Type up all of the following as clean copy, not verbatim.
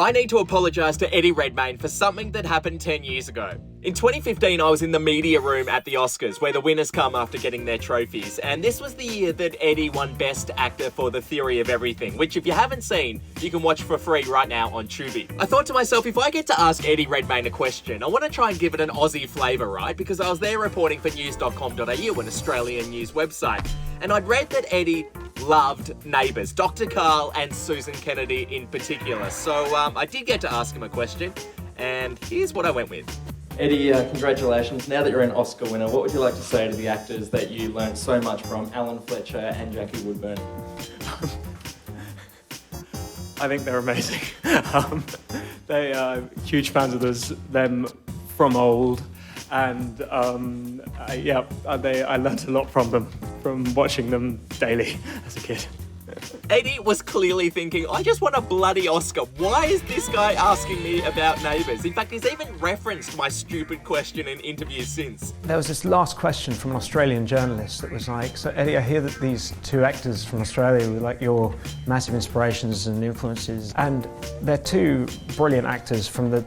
I need to apologise to Eddie Redmayne for something that happened 10 years ago. In 2015, I was in the media room at the Oscars, where the winners come after getting their trophies, and this was the year that Eddie won Best Actor for The Theory of Everything, which if you haven't seen, you can watch for free right now on Tubi. I thought to myself, if I get to ask Eddie Redmayne a question, I want to try and give it an Aussie flavour, right? Because I was there reporting for news.com.au, an Australian news website, and I'd read that Eddie loved Neighbours, Dr. Carl and Susan Kennedy in particular. So I did get to ask him a question, and here's what I went with. Eddie, congratulations. Now that you're an Oscar winner, what would you like to say to the actors that you learned so much from, Alan Fletcher and Jackie Woodburn? I think they're amazing. They are huge fans of them from old, and I learnt a lot from them, from watching them daily as a kid. Eddie was clearly thinking, I just want a bloody Oscar. Why is this guy asking me about Neighbours? In fact, he's even referenced my stupid question in interviews since. There was this last question from an Australian journalist that was like, so Eddie, I hear that these two actors from Australia were like your massive inspirations and influences, and they're two brilliant actors from the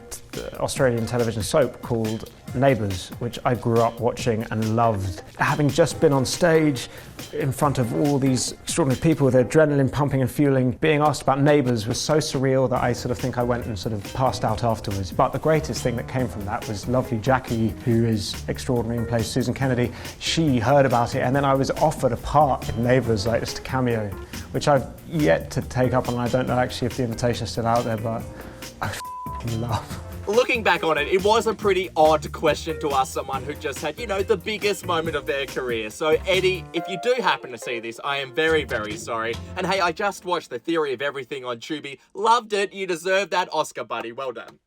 Australian television soap called Neighbours, which I grew up watching and loved. Having just been on stage in front of all these extraordinary people with adrenaline pumping and fueling, being asked about Neighbours was so surreal that I sort of think I went and sort of passed out afterwards. But the greatest thing that came from that was lovely Jackie, who is extraordinary and plays Susan Kennedy. She heard about it, and then I was offered a part in Neighbours, like just a cameo, which I've yet to take up on. I don't know actually if the invitation's still out there, but I f***ing love. Looking back on it, it was a pretty odd question to ask someone who just had, the biggest moment of their career. So, Eddie, if you do happen to see this, I am very, very sorry. And hey, I just watched The Theory of Everything on Tubi. Loved it. You deserve that Oscar, buddy. Well done.